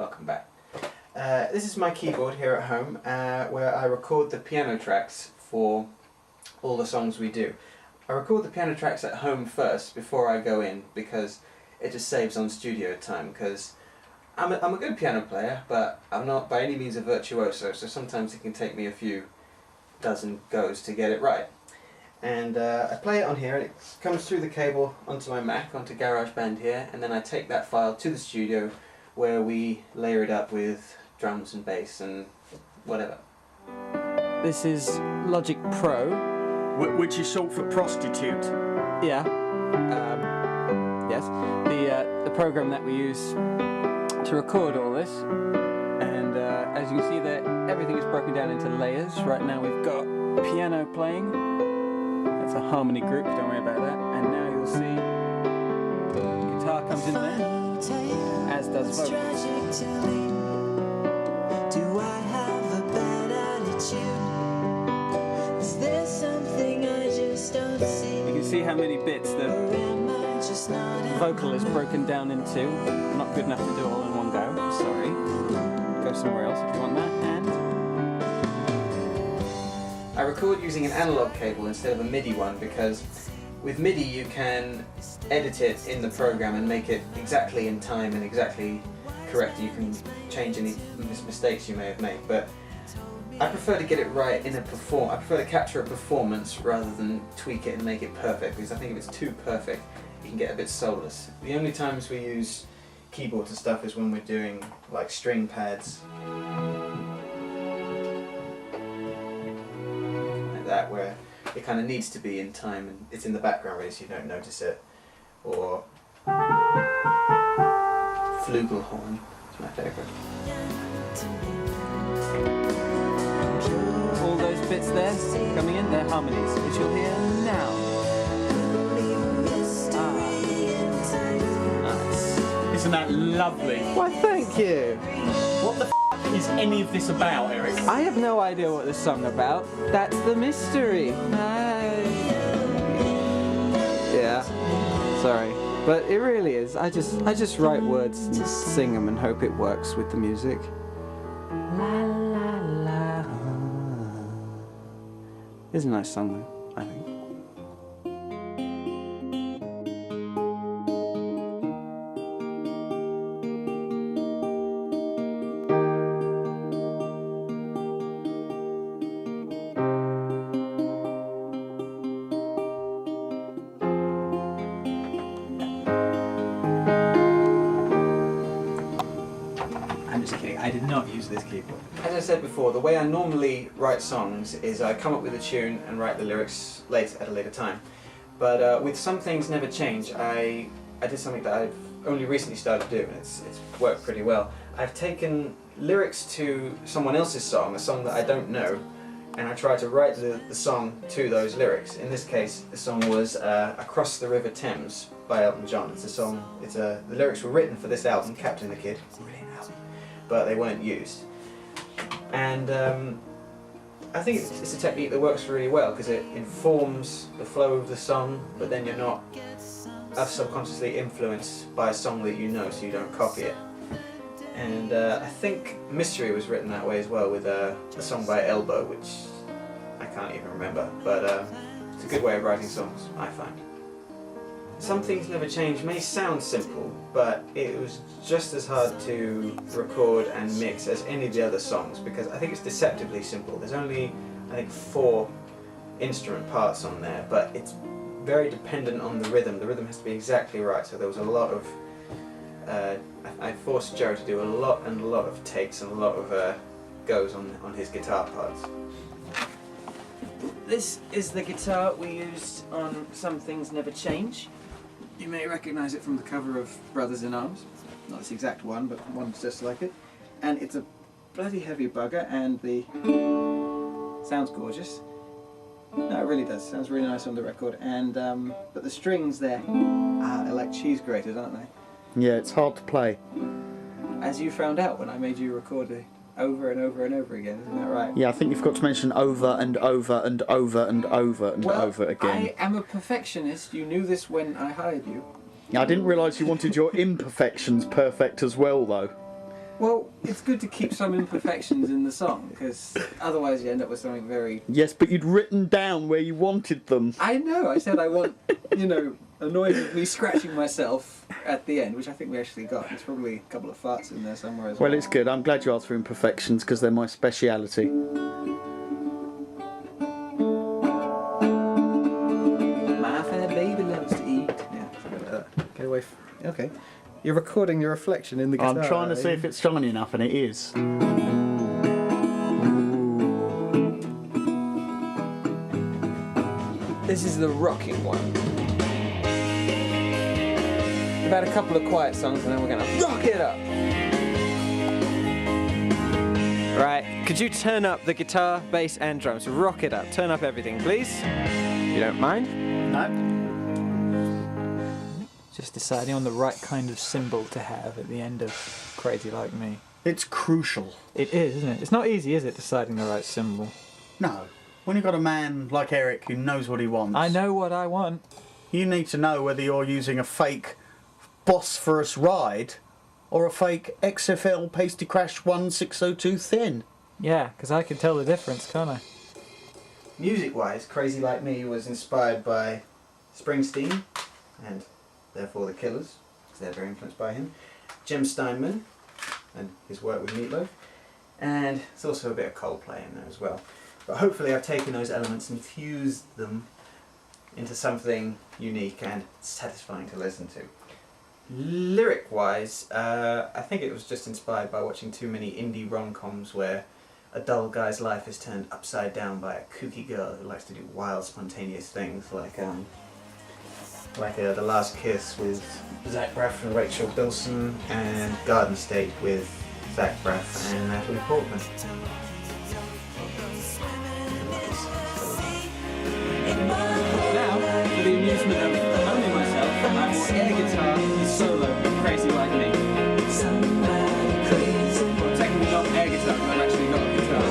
welcome back. This is my keyboard here at home where I record the piano tracks for all the songs we do. I record the piano tracks at home first before I go in because it just saves on studio time, because I'm a good piano player, but I'm not by any means a virtuoso, so sometimes it can take me a few dozen goes to get it right. And I play it on here, and it comes through the cable onto my Mac, onto GarageBand here, and then I take that file to the studio where we layer it up with drums and bass and whatever. This is Logic Pro. Which is short for prostitute. Yeah. Yes. The program that we use to record all this. And as you can see there, everything is broken down into layers. Right now we've got piano playing. That's a harmony group, don't worry about that. And now you'll see guitar comes in there, as does vocals. Do I have a bad attitude? Is there something I just don't see? You can see how many bits the vocal is broken down into. I'm not good enough to do it all in one go, sorry. Go somewhere else if you want that. And I record using an analog cable instead of a MIDI one because with MIDI you can edit it in the program and make it exactly in time and exactly correct. You can change any mistakes you may have made, but I prefer to get it right in a I prefer to capture a performance rather than tweak it and make it perfect, because I think if it's too perfect it can get a bit soulless. The only times we use keyboards and stuff is when we're doing like string pads like that, where it kind of needs to be in time and it's in the background really so you don't notice it. Or flugelhorn is my favourite. all those bits there coming in, they're harmonies, which you'll hear now. Isn't that lovely? Why, thank you. What the f*** is any of this about, Eric? I have no idea what this song about. That's the mystery. Yeah, sorry. But it really is. I just write words and sing them and hope it works with the music. La la la. It's a nice song though, I think. I'm just kidding, I did not use this keyboard. As I said before, the way I normally write songs is I come up with a tune and write the lyrics at a later time. But with Some Things Never Change, I did something that I've only recently started to do, and it's worked pretty well. I've taken lyrics to someone else's song, a song that I don't know, and I tried to write the song to those lyrics. In this case, the song was Across the River Thames by Elton John. It's a song, the lyrics were written for this album, Captain the Kid, brilliant album, but they weren't used. And I think it's a technique that works really well because it informs the flow of the song, but then you're not subconsciously influenced by a song that you know, so you don't copy it. And I think Mystery was written that way as well, with a song by Elbow, which I can't even remember, but it's a good way of writing songs, I find. Some Things Never Change may sound simple, but it was just as hard to record and mix as any of the other songs, because I think it's deceptively simple. There's only, I think, 4 instrument parts on there, but it's very dependent on the rhythm. The rhythm has to be exactly right, so there was a lot of I forced Joe to do a lot of takes and a lot of goes on his guitar parts. This is the guitar we used on Some Things Never Change. You may recognise it from the cover of Brothers in Arms. Not this exact one, but one's just like it. And it's a bloody heavy bugger, and the sounds gorgeous. No, it really does. Sounds really nice on the record. And but the strings there, they're like cheese graters, aren't they? Yeah, it's hard to play. As you found out when I made you record it over and over and over again, isn't that right? Yeah, I think you've got to mention over and over and over and over and over again. I am a perfectionist. You knew this when I hired you. I didn't realise you wanted your imperfections perfect as well, though. Well, it's good to keep some imperfections in the song, because otherwise you end up with something very... Yes, but you'd written down where you wanted them. I know, I said I want, you know, a noise of me scratching myself at the end, which I think we actually got. There's probably a couple of farts in there somewhere as well. Well, it's good. I'm glad you asked for imperfections because they're my speciality. My fat baby loves to eat. Yeah, something like that. Get away from... Okay. You're recording your reflection in the guitar. I'm trying to see if it's shiny enough, and it is. This is the rocking one. We've had a couple of quiet songs and then we're gonna rock it up. Right, could you turn up the guitar, bass and drums? Rock it up, turn up everything please. You don't mind? No. Just deciding on the right kind of symbol to have at the end of Crazy Like Me. It's crucial. It is, isn't it? It's not easy, is it, deciding the right symbol? No. When you've got a man like Eric who knows what he wants, I know what I want. you need to know whether you're using a fake Bosphorus ride or a fake XFL Pasty Crash 1602 thin. Yeah, because I can tell the difference, can't I? Music-wise, Crazy Like Me was inspired by Springsteen and therefore the Killers, because they're very influenced by him. Jim Steinman and his work with Meatloaf, and there's also a bit of Coldplay in there as well. But hopefully I've taken those elements and fused them into something unique and satisfying to listen to. Lyric-wise, I think it was just inspired by watching too many indie rom-coms where a dull guy's life is turned upside down by a kooky girl who likes to do wild, spontaneous things, like The Last Kiss with Zach Braff and Rachel Bilson, and Garden State with Zach Braff and Natalie Portman. Now, for the amusement of only myself, I will air guitar the solo of Crazy Like Me. Well, technically not air guitar, but I've actually got a guitar.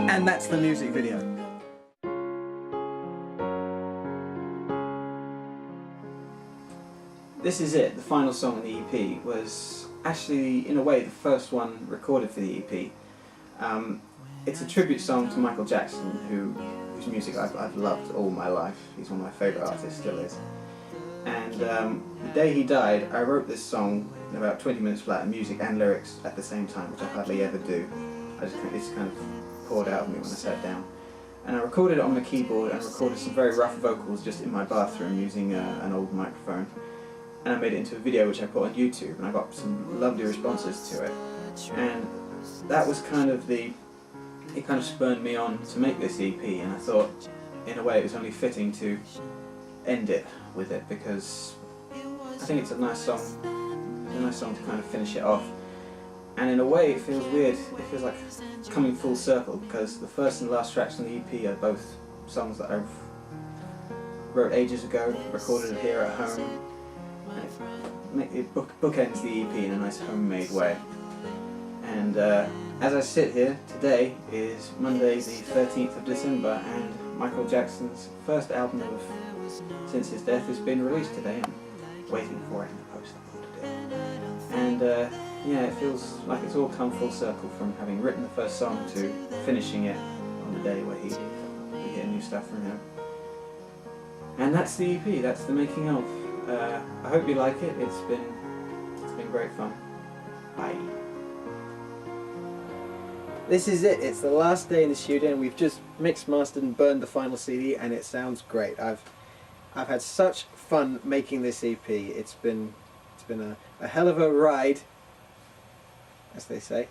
And that's the music video. This is it, the final song on the EP was actually, in a way, the first one recorded for the EP. It's a tribute song to Michael Jackson, whose music I've loved all my life. He's one of my favourite artists, still is. And the day he died, I wrote this song in about 20 minutes flat, music and lyrics at the same time, which I hardly ever do. It's kind of poured out of me when I sat down. And I recorded it on the keyboard and recorded some very rough vocals just in my bathroom using an old microphone. And I made it into a video which I put on YouTube, and I got some lovely responses to it. And that was kind of it kind of spurred me on to make this EP, and I thought, in a way, it was only fitting to end it with it, because I think it's a nice song. It's a nice song to kind of finish it off. And in a way it feels weird, it feels like coming full circle, because the first and last tracks on the EP are both songs that I wrote ages ago, recorded here at home, and it bookends the EP in a nice homemade way. And as I sit here, today is Monday the 13th of December, and Michael Jackson's first album since his death has been released today. I'm waiting for it in the post today. And yeah, it feels like it's all come full circle, from having written the first song to finishing it on the day where we get new stuff from him. And that's the EP, that's the making of. I hope you like it, it's been great fun. Bye. This is it, it's the last day in the studio, and we've just mixed, mastered and burned the final CD, and it sounds great. I've had such fun making this EP. It's been a hell of a ride, as they say,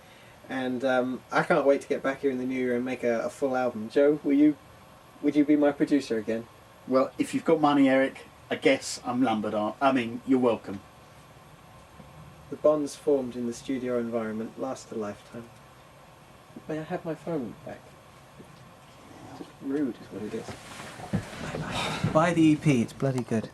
and I can't wait to get back here in the new year and make a full album. Joe, would you be my producer again? Well, if you've got money, Eric, I guess I'm lumbered on. I mean, you're welcome. The bonds formed in the studio environment last a lifetime. May I have my phone back? Just rude is what it is. Buy the EP, it's bloody good.